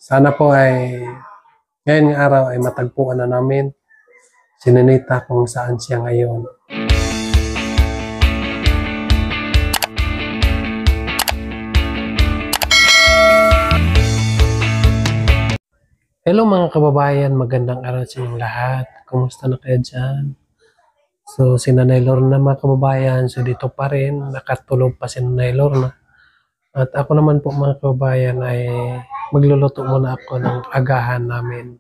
Sana po ay ngayon ng araw ay matagpuan na namin si Ninita kung saan siya ngayon. Hello mga kababayan, magandang araw sa inyong lahat. Kumusta na kayo dyan? So si Nanay Lorna mga kababayan, so dito pa rin, nakatulog pa si Nanay Lorna. At ako naman po mga kababayan ay magluluto muna ako ng agahan namin.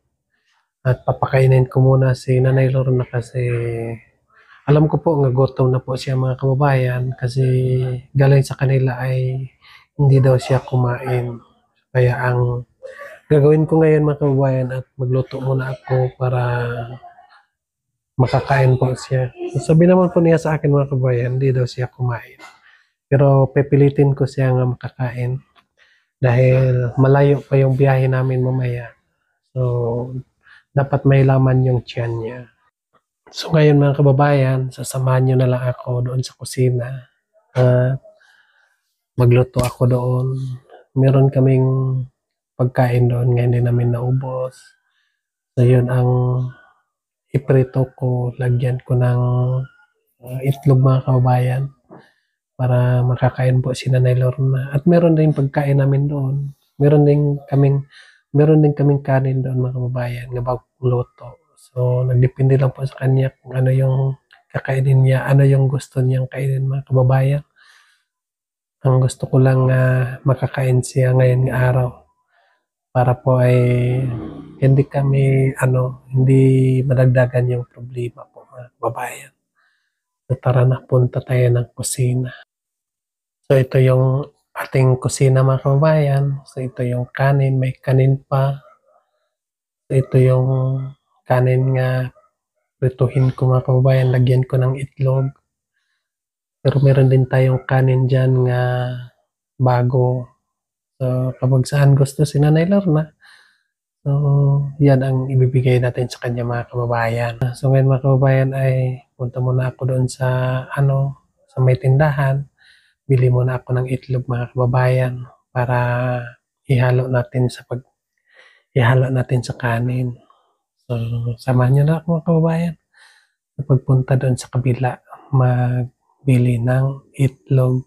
At papakainin ko muna si Nanay Lorna kasi alam ko po nga gutom na po siya mga kababayan kasi galing sa kanila ay hindi daw siya kumain. Kaya ang gagawin ko ngayon mga kababayan at magluto muna ako para makakain po siya. Sabi naman po niya sa akin mga kababayan, hindi daw siya kumain. Pero pipilitin ko siya nga makakain dahil malayo pa yung biyahe namin mamaya. So, dapat may laman yung tiyan niya. So, ngayon mga kababayan, sasamahan nyo na lang ako doon sa kusina. Magluto ako doon. Meron kaming pagkain doon ngayon din namin naubos. So, yun ang iprito ko. Lagyan ko ng itlog mga kababayan para makakain po si Nanay Lorna. At meron din pagkain namin doon. Meron din kaming kanin doon mga kababayan nga bago luto. So nagdepende lang po sa kanya kung ano yung kakainin niya, ano yung gusto niyang kainin mga kababayan. Ang gusto ko lang makakain siya ngayon ng araw para po ay hindi madagdagan yung problema po mga kababayan. So tara na, punta tayo ng kusina. So ito yung ating kusina mga kababayan. So ito yung kanin, may kanin pa. So ito yung kanin nga prituhin ko mga kababayan, lagyan ko ng itlog. Pero meron din tayong kanin dyan nga bago. So kapag saan gusto si Nanay Lorna, so yan ang ibibigay natin sa kanya mga kababayan. So ngayon mga kababayan ay punta muna ako doon sa sa may tindahan. Bili muna ako ng itlog mga kababayan para ihalo natin sa kanin. So samahan nyo na ako mga kababayan. Pagpunta doon sa kabila, magbili ng itlog.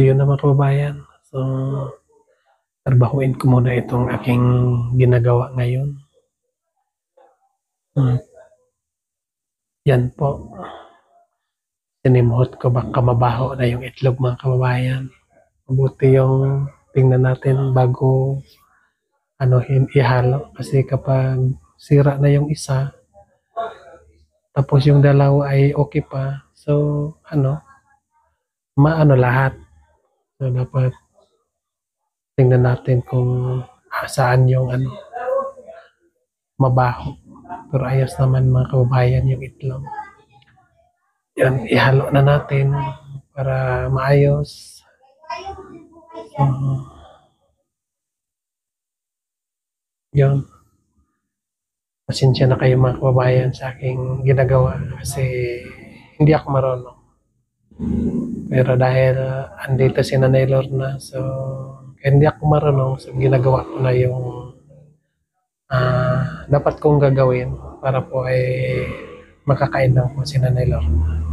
Yun na mga kababayan. So, trabahuin ko muna itong aking ginagawa ngayon. Yan po. Sinimuhot ko baka mabaho na yung itlog mga kababayan. Mabuti yung tingnan natin bago ihalo. Kasi kapag sira na yung isa, tapos yung dalawa ay okay pa. So, maano lahat. So, dapat Tingnan natin kung saan yung mabaho. Pero ayos naman mga kababayan yung itlog. Yan, ihalo na natin para maayos. Yun. Pasensya na kayo mga kababayan sa aking ginagawa kasi hindi ako marunong. Pero dahil andito si Nanay Lorna, so hindi ako marunong, so ginagawa ko na yung dapat kong gagawin para po ay makakain lang po si Nanay Lorna.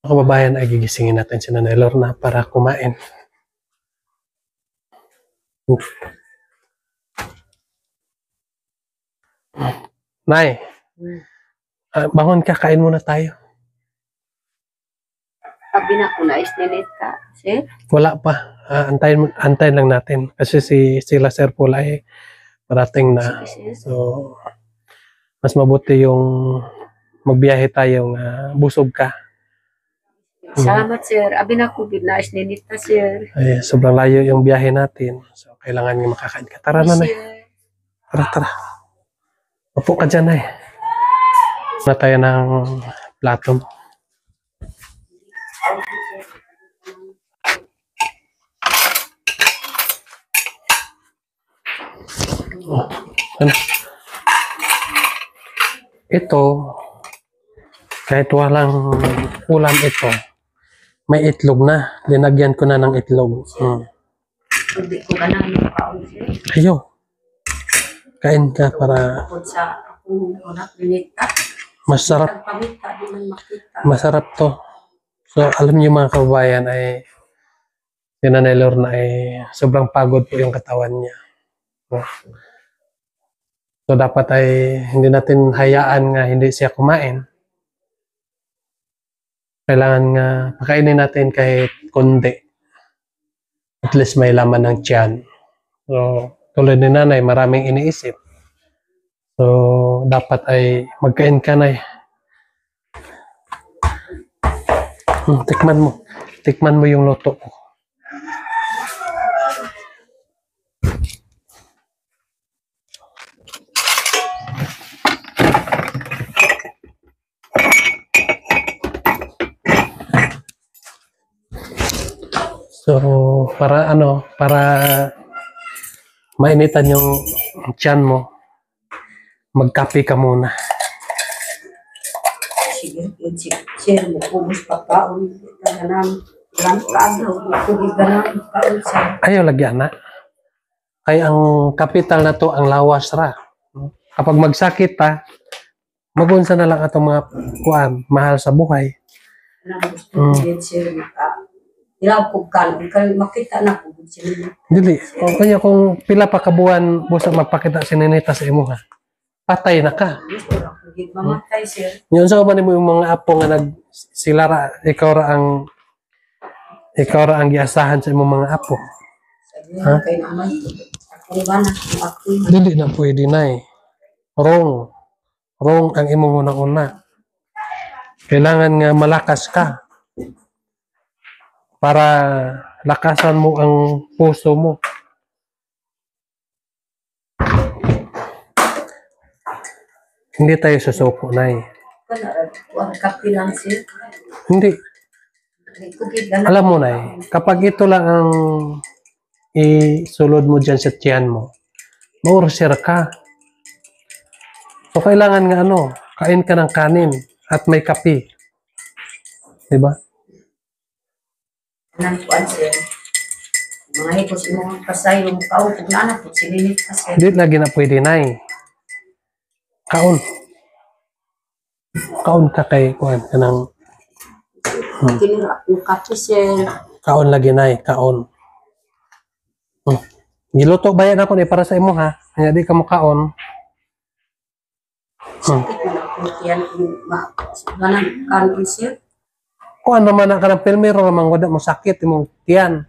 Mga kababayan, ay gigisingin natin si Nanay Lorna para kumain. Nay, bangon ka, kain muna tayo. Sabi na ko na isnilit ka, sir. Wala pa. Antayin lang natin. Kasi sila Sir Paul ay parating na. Sige, sir. So, mas mabuti yung magbiyahe tayong busog ka. Salamat, sir. Abi na ko na isnilit ka, sir. Ay, sobrang layo yung biyahe natin. So, kailangan nga makakain ka. Tara na, Nay. Sir. Tara. Upo ka dyan, Nay. Na tayo ng plato mo. Ano? Ito, kahit walang ulam ito, may itlog na. Linagyan ko na ng itlog. Hindi ko ka nang makaon, sir. Ayo. Kain ka para Bukod sa akong unak minita. masarap. Pamita, di man makita. Masarap to. So, alam niyo mga kababayan ay si Nanay Lorna ay sobrang pagod po yung katawan niya. So, dapat ay hindi natin hayaan nga hindi siya kumain. Kailangan nga pakainin natin kahit kundi. At least may laman ng tiyan. So, tulad ni Nanay, maraming iniisip. So, dapat ay magkain ka na. Tikman mo. Tikman mo yung luto ko. So, para mainitan yung tiyan mo, magkape ka muna. Sige, sir, mukubos pa kaon. Ganang, ilang kaagaw, mukubos ganang kaon, sir. Ayaw lagyan na. Kaya ang kapital na to, ang lawas ra. Kapag magsakit ta, magunsa na lang atong mga mahal sa buhay. Anong gusto ko din, sir, ilaw po ka, makita na po, sir. Dili, kanya kung pila pa kabuan, busa magpakita si Ninita sa imo ha. Patay na ka. Gusto na po, mamatay, sir. Yun sa man mo yung mga apo nga sila ra, ikaw ra ang giasahan sa imong mga apo. Sabi na kay naman, ako ba na, ako Dili na pwede na eh. Wrong ang imong unang-una. Kailangan nga malakas ka para lakasan mo ang puso mo. Hindi tayo susuko na eh. Huwag kapilang, sir. Hindi. Kugid ganang. Alam mo na eh, kapag ito lang ang isulod mo dyan sa tiyan mo, maurusir ka. So, kailangan nga kain ka ng kanin at may kape. Diba? Nang kuan, sir. Mga hikos mo pasay yung kaon, kung nanak po, sininit pa, sir. Hindi lagi na pwede na eh. Kaon. Kaon ka kay kuan ka ng Tinira akong kape, sir. kaon lagi na eh. Kaon. Giluto bayan ako para sa imo ha. Kaya di ka mo kaon. Sakit na akong tiyan kung ganang kanon, sir. Kuan naman na ka ng pilmero naman wala mo sakit imong tiyan.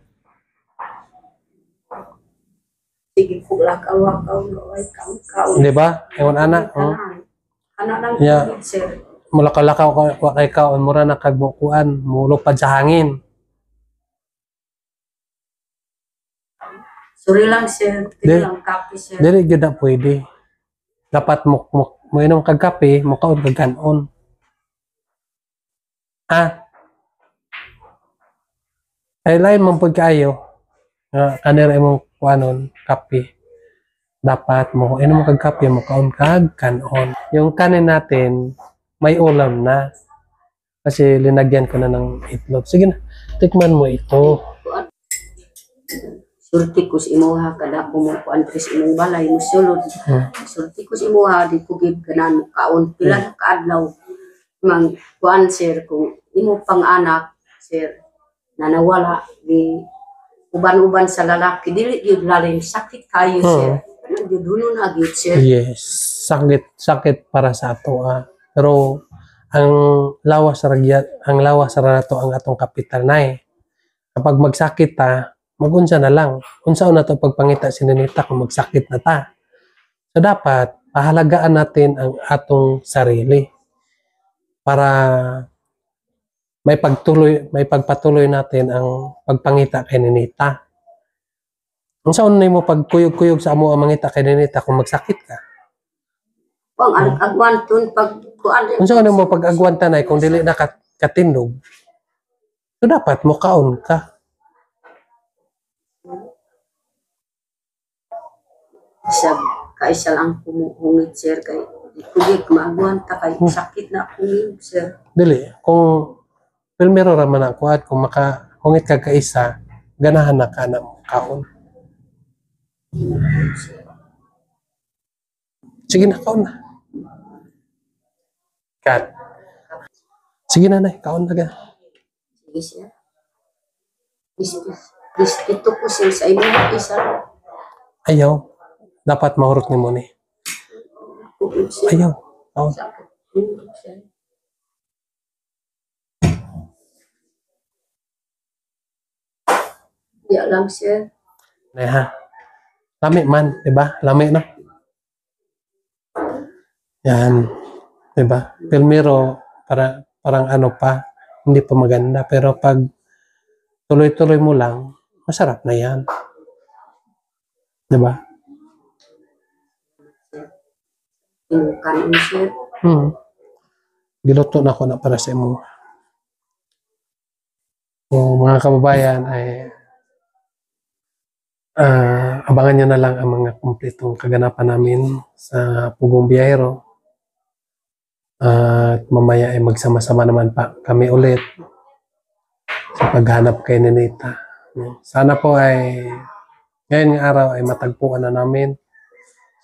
Sige po, lakaw-lakaw, ay kaon. Di ba? Ewan anak. Anak lang Yeah. po, sir. Mula kalakaw ka kay kaon mura na kagbukuan mulupad sa hangin. Sorry lang, sir. Tinirang kape, sir. Dili gyud na pwede. Dapat mo inom kag kape, mo kaon kag kanon. Ha? Ay lain man pud kaayo. Kanira imong kuanon kape. Dapat mo inom kag kape, mo kaon kag kanon. Yung kanin natin may ulam na. Kasi linagyan ko na ng itlog. Sige na, tikman mo ito. Sulti ko si imuha, kada ko mo kuan tres imong balay, mo sulod. Sulti ko si imuha, di ko gib ganan mo kaon. Pila na kaadlaw. Mang kuan, sir, kung imo pang anak, sir, na nawala, di uban-uban sa lalaki, dili yun lalim, sakit kayo, sir. Ano yun, huno na agad, sir. Yes, sakit para sa ato. Pero ang lawas ra nato ang atong kapital na eh. Kapag magsakit ta, magunsa na lang. Unsa na to pagpangita si Ninita kung magsakit na ta. So dapat pahalagaan natin ang atong sarili para may pagpatuloy natin ang pagpangita kay Ninita. Unsa mo pagkuyog-kuyog sa amo ang mangita kay Ninita kung magsakit ka? Pang agwan tun pag kuan. Unsa mo pag-agwan tanay kung dili na katindog? So dapat mo kaon ka. Kaisa lang kumuhungit, sir, kay kulit maagwan ta kay sakit na akong, sir. Dili, kung pilmero ra man ako at kung makahungit ka kaisa, ganahan na ka na kaon. Sige na, kaon na. Kat. Sige na, kaon na ka. Sige, sir. Ito ko, sir, sa inyo isa. Ayaw. Dapat mahurot ni mo ni. Ayaw. Kaon. Di alam, sir. Ha? Lami man, diba? Lami na. Yan. Diba? Pilmero, parang ano pa, hindi pa maganda. Pero pag tuloy-tuloy mo lang, masarap na yan. Diba? Kanin, sir. Giluto na ko na para sa imo. So, mga kababayan ay abangan nyo na lang ang mga kumpletong kaganapan namin sa Pugong Biyahero. At mamaya ay magsama-sama naman pa kami ulit sa paghanap kay Ninita. Sana po ay ngayon ng araw ay matagpuan na namin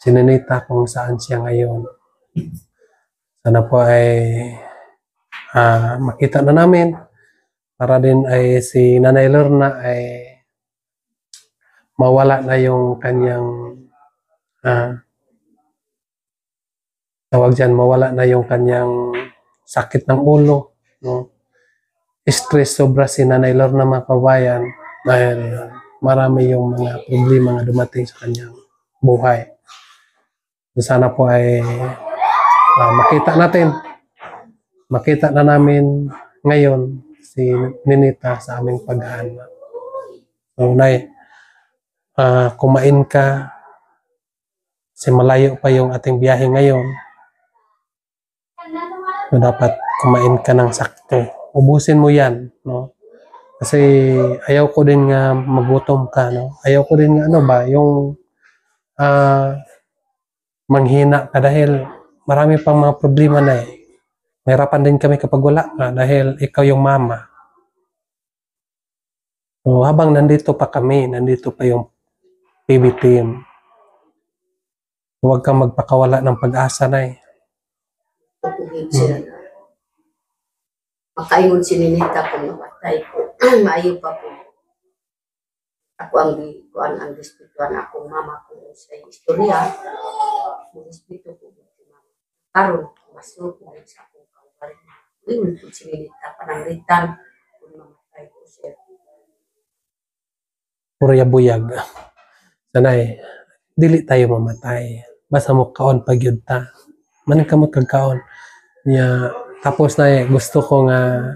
si Ninita kung saan siya ngayon. Sana po ay makita na namin para din ay si Nanay Lorna ay mawala na yung kanyang tawag dyan, mawala na yung kanyang sakit ng ulo, no? Stress sobra si Nanay Lorna, mga kabayan, dahil marami yung mga problema na dumating sa kanyang buhay. So, sana po ay makita na namin ngayon si Ninita sa aming paghahanap. So, Nay, kumain ka kasi malayo pa yung ating biyahe ngayon. So, dapat kumain ka ng sakto. Ubusin mo yan, no? Kasi ayaw ko din nga magutom ka, no? Ayaw ko din nga, yung manghina ka dahil marami pang mga problema na eh. Mahirapan din kami kapag wala ka dahil ikaw yung mama. So, habang nandito pa kami, nandito pa yung PB team, huwag kang magpakawala ng pag-asa na eh. Makaingon si Ninita kung namatay ko. Maayo pa po. Ako ang dispituan akong mama ko sa istorya. Dispito ko si mama. Karon, masuk ko sa akong kawarin. Ingon po si Ninita pananglitan kung namatay ko siya. Purya buyag. Sanay, dili tayo mamatay. Basta mo kaon pagyud ta. Maning kamot kag kaon. Tapos na gusto ko nga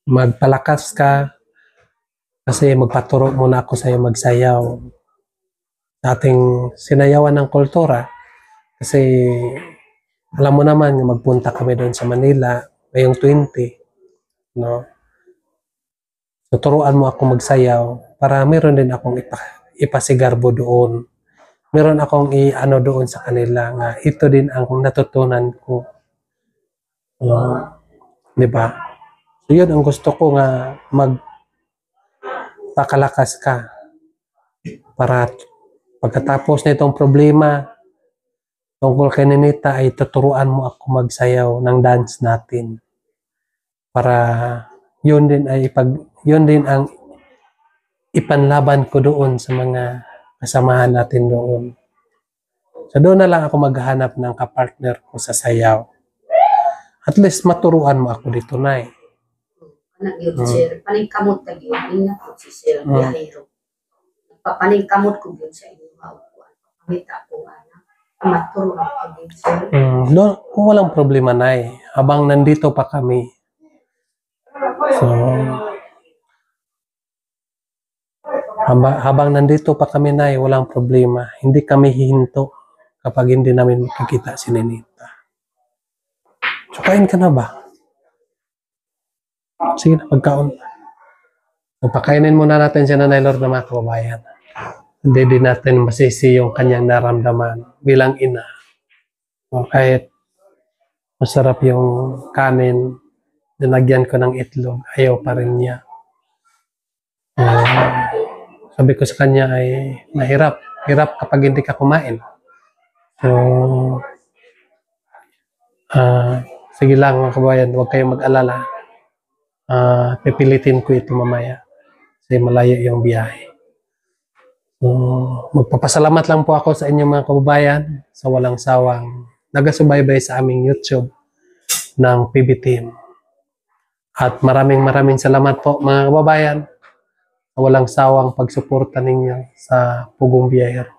magpalakas ka kasi magpaturo muna ako sa iyo magsayaw sa ating sinayawan ng kultura kasi alam mo naman magpunta kami doon sa Manila ngayong 20, no? So, turuan mo ako magsayaw para meron din akong ipasigarbo doon. Meron akong doon sa kanila nga ito din ang natutunan ko. Di ba? So, yun ang gusto ko nga magpakalakas ka para pagkatapos na itong problema tungkol kay Ninita ay tuturuan mo ako magsayaw ng dance natin para yun din ang ipanlaban ko doon sa mga kasamahan natin doon. So doon na lang ako maghanap ng kapartner ko sa sayaw. At least maturuan mo ako dito, Nay. Sir, paningkamot lagi ingat po si Sir Biyahero. Paningkamot ko yun sa inyo maupuan. Pamita po maturo ako din, Sir. Walang problema, Nay. Habang nandito pa kami. So, habang nandito pa kami, Nay, walang problema. Hindi kami hihinto kapag hindi namin makikita si Ninita. So, kain ka na ba? Sige na, pagkaon. Pakainin muna natin si Nanay Lorna, mga kababayan. Hindi din natin masisi yung kanyang naramdaman bilang ina. So, kahit masarap yung kanin, dinagyan ko ng itlog, ayaw pa rin niya. Sabi ko sa kanya ay mahirap. Hirap kapag hindi ka kumain. So, sige lang mga kabayan, huwag kayong mag-alala. Pipilitin ko ito mamaya. Kasi malayo yung biyahe. So, magpapasalamat lang po ako sa inyo mga kababayan sa walang sawang nagasubaybay sa aming YouTube ng PB Team. At maraming salamat po mga kababayan sa walang sawang pagsuporta ninyo sa Pugong Biyahero.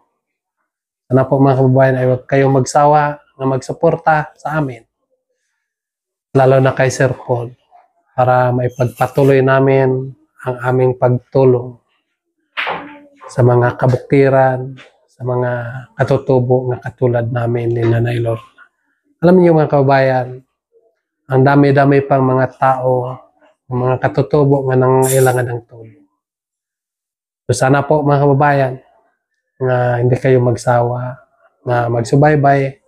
Sana po mga kababayan ay huwag kayong magsawa na magsuporta sa amin. Lalo na kay Sir Paul. para maipagpatuloy namin ang aming pagtulong sa mga kabuktiran, sa mga katutubo na katulad namin ni Nanay Lorna. Alam niyo mga kababayan, ang dami-dami pang mga tao, mga katutubo na nangangailangan ng tulong. So sana po mga kababayan, na hindi kayo magsawa, na magsubaybay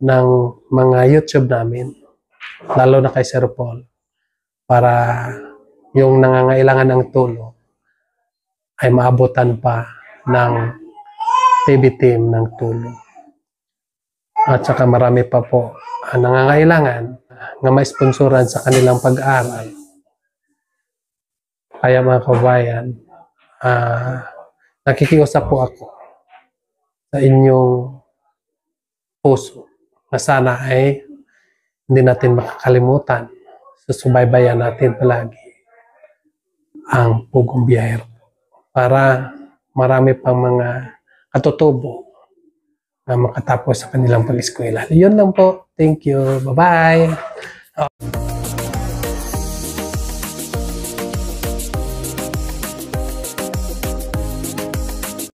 ng mga YouTube namin, lalo na kay Sir Paul, para yung nangangailangan ng tulong ay maabutan pa ng TV team ng tulong. At saka marami pa po ang nangangailangan na ma-sponsoran sa kanilang pag-aaral. Kaya mga kabayan, nakikiusap po ako sa inyong puso na sana ay hindi natin makakalimutan. Susubaybayan natin palagi ang Pugong Biyahero para marami pang mga katutubo na makatapos sa kanilang pag-eskwela. Yun lang po. Thank you. Bye-bye.